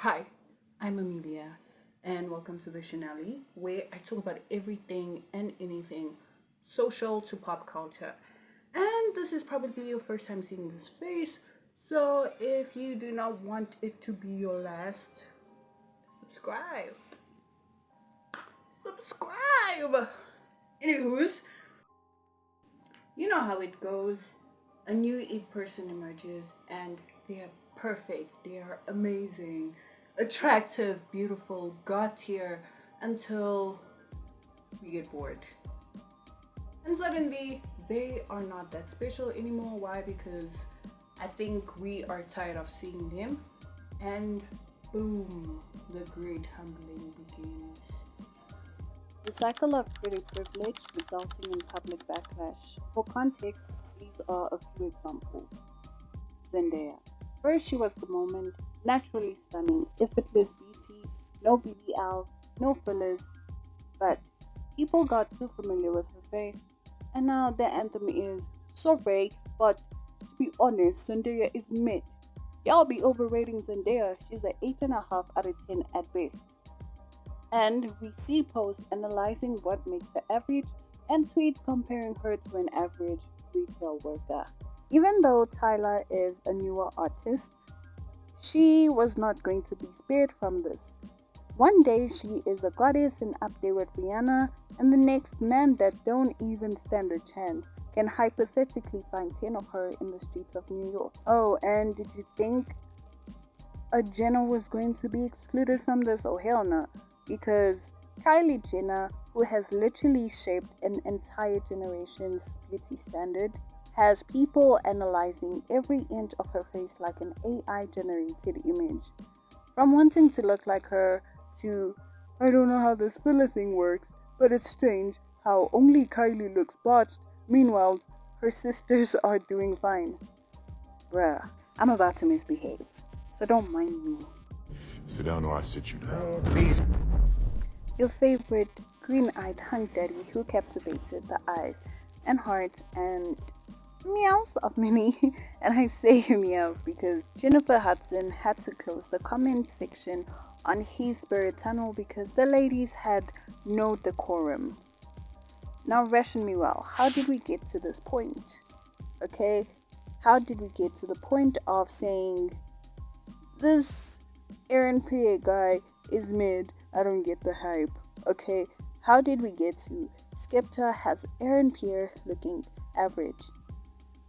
Hi, I'm Amelia, and welcome to the Chanelli, where I talk about everything and anything social to pop culture. And this is probably your first time seeing this face, so if you do not want it to be your last, subscribe. Subscribe! Anywho's, you know how it goes. A new it person emerges and they're perfect, they are amazing, attractive, beautiful, god tier until we get bored. And suddenly they are not that special anymore. Why? Because I think we are tired of seeing them. And boom, the great humbling begins. The cycle of pretty privilege resulting in public backlash. For context, these are a few examples. Zendaya. First, she was the moment, naturally stunning, effortless beauty, no BBL, no fillers, but people got too familiar with her face, and now their anthem is sorry, but to be honest, Zendaya is mid. Y'all be overrating Zendaya. She's an 8.5 out of 10 at best. And we see posts analyzing what makes her average and tweets comparing her to an average retail worker. Even though Tyla is a newer artist, she was not going to be spared from this. One day she is a goddess and up there with Rihanna, and the next man that don't even stand a chance can hypothetically find 10 of her in the streets of New York. Oh, and did you think a Jenner was going to be excluded from this? Oh, hell no. Because Kylie Jenner, who has literally shaped an entire generation's beauty standard, has people analyzing every inch of her face like an AI generated image. From wanting to look like her to, I don't know how this filler thing works, but it's strange how only Kylie looks botched, meanwhile her sisters are doing fine. Bruh, I'm about to misbehave, so don't mind me. Sit down or I sit you down. Please. Your favorite green-eyed hunk daddy who captivated the eyes and hearts and meows of many, and I say meows because Jennifer Hudson had to close the comment section on his spirit tunnel because the ladies had no decorum. Now ration me well, how did we get to this point? Okay, how did we get to the point of saying this Aaron Pierre guy is mid, I don't get the hype? Okay, how did we get to Skepta has Aaron Pierre looking average?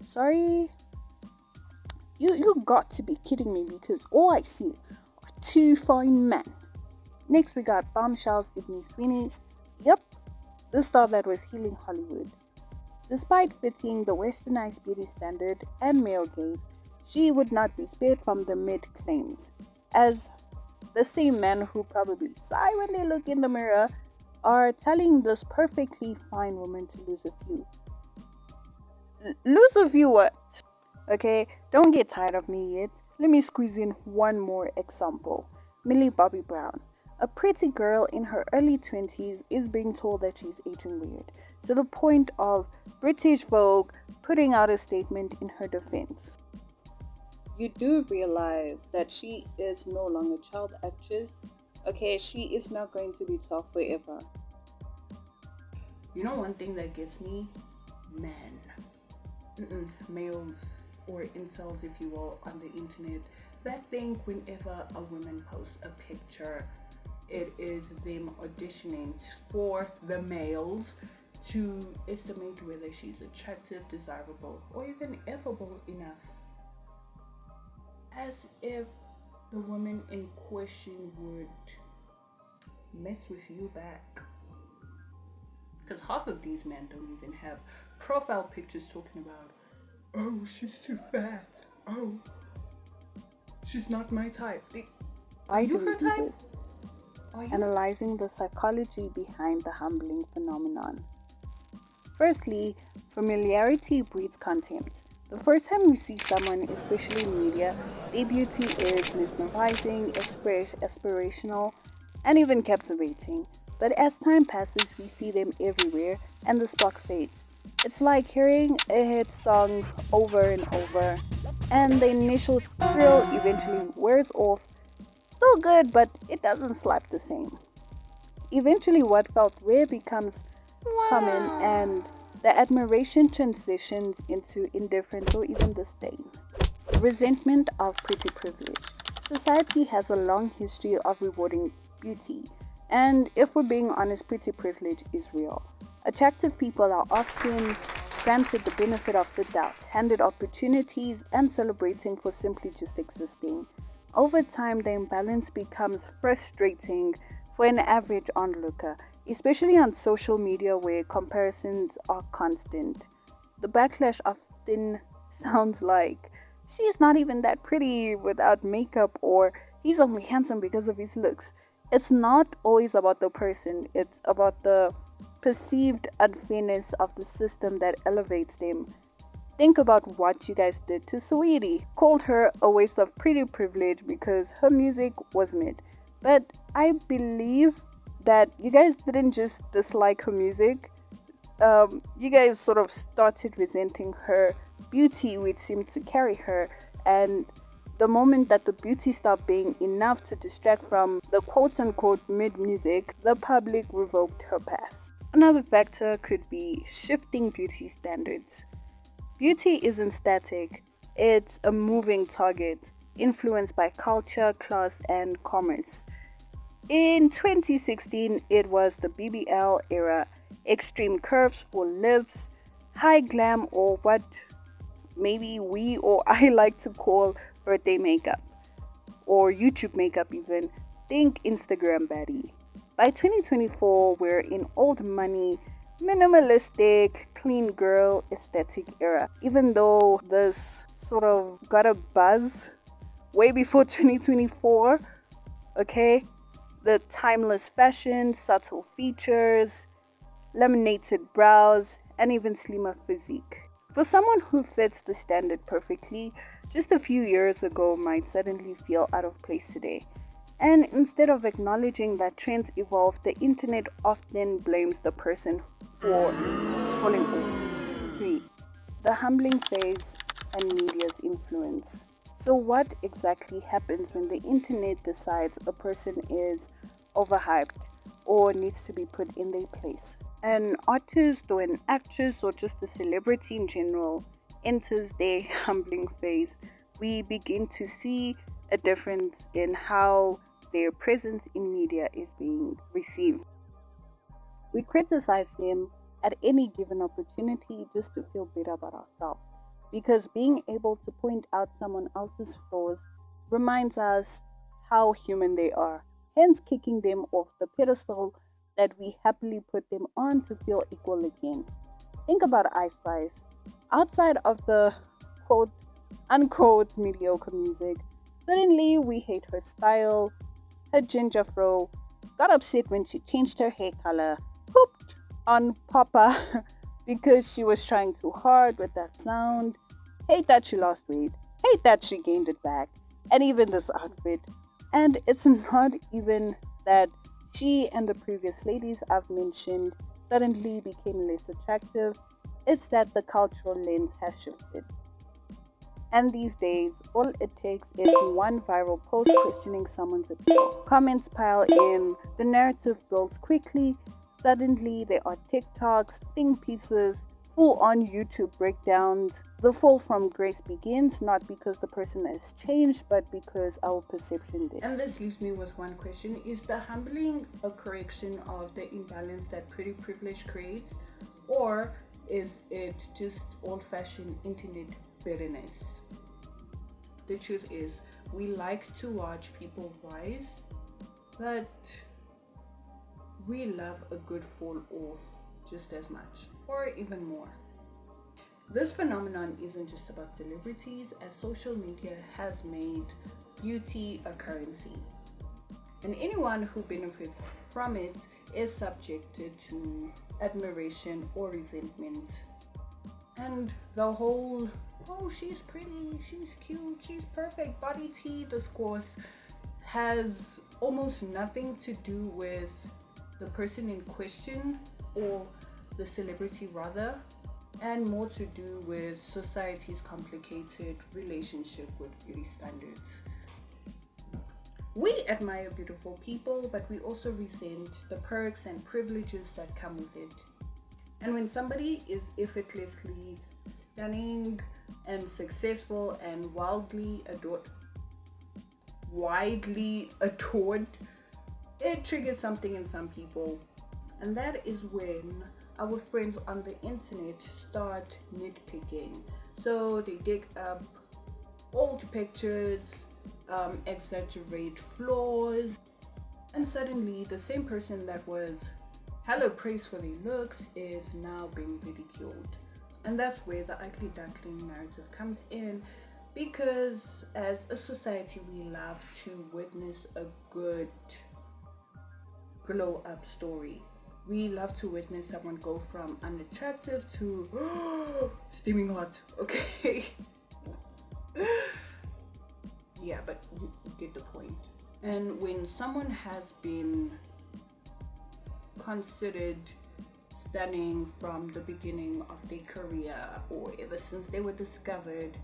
Sorry, you got to be kidding me because all I see are two fine men. Next we got Bombshell Sydney Sweeney. Yep, the star that was healing Hollywood. Despite fitting the westernized beauty standard and male gaze, she would not be spared from the mid claims, as the same men who probably sigh when they look in the mirror are telling this perfectly fine woman to lose a few. Lose a few what? Okay, don't get tired of me yet. Let me squeeze in one more example. Millie Bobby Brown. A pretty girl in her early 20s is being told that she's aging weird, to the point of British Vogue putting out a statement in her defense. You do realize that she is no longer a child actress. Okay, she is not going to be tough forever. You know one thing that gets me? Men. Males or incels, if you will, on the internet that think whenever a woman posts a picture, it is them auditioning for the males to estimate whether she's attractive, desirable, or even effable enough. As if the woman in question would mess with you back. Because half of these men don't even have profile pictures talking about, oh, she's too fat. Oh, she's not my type. Why you do we her do type? this? Are you? Analyzing the psychology behind the humbling phenomenon. Firstly, familiarity breeds contempt. The first time we see someone, especially in media, their beauty is mesmerizing, it's fresh, aspirational, and even captivating. But as time passes, we see them everywhere, and the spark fades. It's like hearing a hit song over and over, and the initial thrill eventually wears off. Still good, but it doesn't slap the same. Eventually, what felt rare becomes common, and the admiration transitions into indifference or even disdain. Resentment of pretty privilege. Society has a long history of rewarding beauty, and if we're being honest, pretty privilege is real. Attractive people are often granted the benefit of the doubt, handed opportunities, and celebrating for simply just existing. Over time, the imbalance becomes frustrating for an average onlooker, especially on social media where comparisons are constant. The backlash often sounds like she's not even that pretty without makeup, or he's only handsome because of his looks. It's not always about the person, it's about the perceived unfairness of the system that elevates them. Think about what you guys did to Sweetie. Called her a waste of pretty privilege because her music was mid. But I believe that you guys didn't just dislike her music. You guys sort of started resenting her beauty, which seemed to carry her. And the moment that the beauty stopped being enough to distract from the quote unquote mid music, the public revoked her pass. Another factor could be shifting beauty standards. Beauty isn't static, it's a moving target influenced by culture, class, and commerce. In 2016, it was the BBL era, extreme curves for lips, high glam, or what maybe we or I like to call birthday makeup, or YouTube makeup even. Think Instagram baddie. By 2024, we're in old money, minimalistic, clean girl aesthetic era. Even though this sort of got a buzz way before 2024, okay? The timeless fashion, subtle features, laminated brows, and even slimmer physique. For someone who fits the standard perfectly, just a few years ago might suddenly feel out of place today. And instead of acknowledging that trends evolve, the internet often blames the person for falling off. 3. The humbling phase and media's influence. So what exactly happens when the internet decides a person is overhyped or needs to be put in their place? An artist or an actress or just a celebrity in general enters their humbling phase. We begin to see a difference in how their presence in media is being received. We criticize them at any given opportunity just to feel better about ourselves, because being able to point out someone else's flaws reminds us how human they are, hence kicking them off the pedestal that we happily put them on to feel equal again. Think about Ice Spice. Outside of the quote unquote mediocre music, suddenly we hate her style, her ginger fro, got upset when she changed her hair color, pooped on Papa because she was trying too hard with that sound, hate that she lost weight, hate that she gained it back, and even this outfit. And it's not even that she and the previous ladies I've mentioned suddenly became less attractive, it's that the cultural lens has shifted. And these days, all it takes is one viral post questioning someone's appeal. Comments pile in, the narrative builds quickly. Suddenly, there are TikToks, think pieces, full on YouTube breakdowns. The fall from grace begins not because the person has changed, but because our perception did. And this leaves me with one question. Is the humbling a correction of the imbalance that pretty privilege creates? Or is it just old-fashioned internet bitterness? The truth is, we like to watch people rise, but we love a good fall off just as much, or even more. This phenomenon isn't just about celebrities, as social media has made beauty a currency. And anyone who benefits from it is subjected to admiration or resentment. And the whole, oh, she's pretty, she's cute, she's perfect, body tea discourse has almost nothing to do with the person in question, or the celebrity rather, and more to do with society's complicated relationship with beauty standards. We admire beautiful people, but we also resent the perks and privileges that come with it. And when somebody is effortlessly stunning and successful and widely adored, it triggers something in some people. And that is when our friends on the internet start nitpicking. So they dig up old pictures, exaggerate flaws, and suddenly the same person that was hella praised for their looks is now being ridiculed. And that's where the ugly duckling narrative comes in, because as a society we love to witness a good glow up story. We love to witness someone go from unattractive to steaming hot, okay? Yeah, but you get the point. And when someone has been considered stunning from the beginning of their career or ever since they were discovered,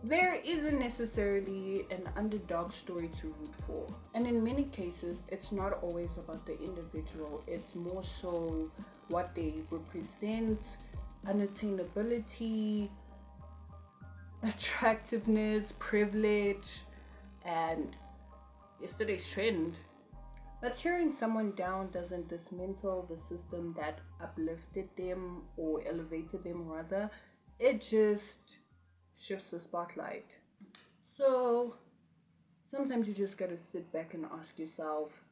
there isn't necessarily an underdog story to root for. And in many cases, it's not always about the individual, it's more so what they represent, unattainability, attractiveness, privilege, and yesterday's trend. But tearing someone down doesn't dismantle the system that uplifted them or elevated them, rather, it just shifts the spotlight. So sometimes you just gotta sit back and ask yourself,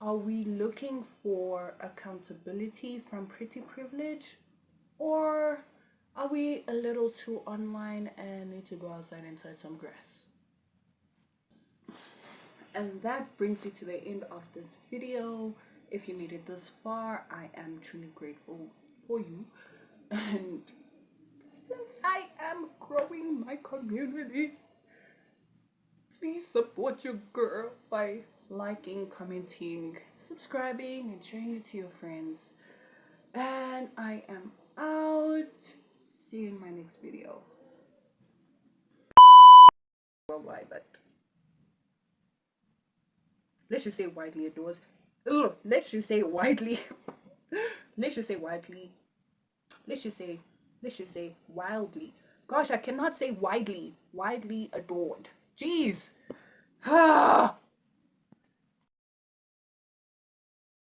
are we looking for accountability from pretty privilege? Or are we a little too online and need to go outside and inside some grass? And that brings you to the end of this video. If you made it this far, I am truly grateful for you. And since I am growing my community, please support your girl by liking, commenting, subscribing, and sharing it to your friends. And I am out. See you in my next video. Worldwide, but let's just say widely adores. Let's just say widely. let's just say widely. Let's just say wildly. Gosh, I cannot say widely. Widely adored. Jeez.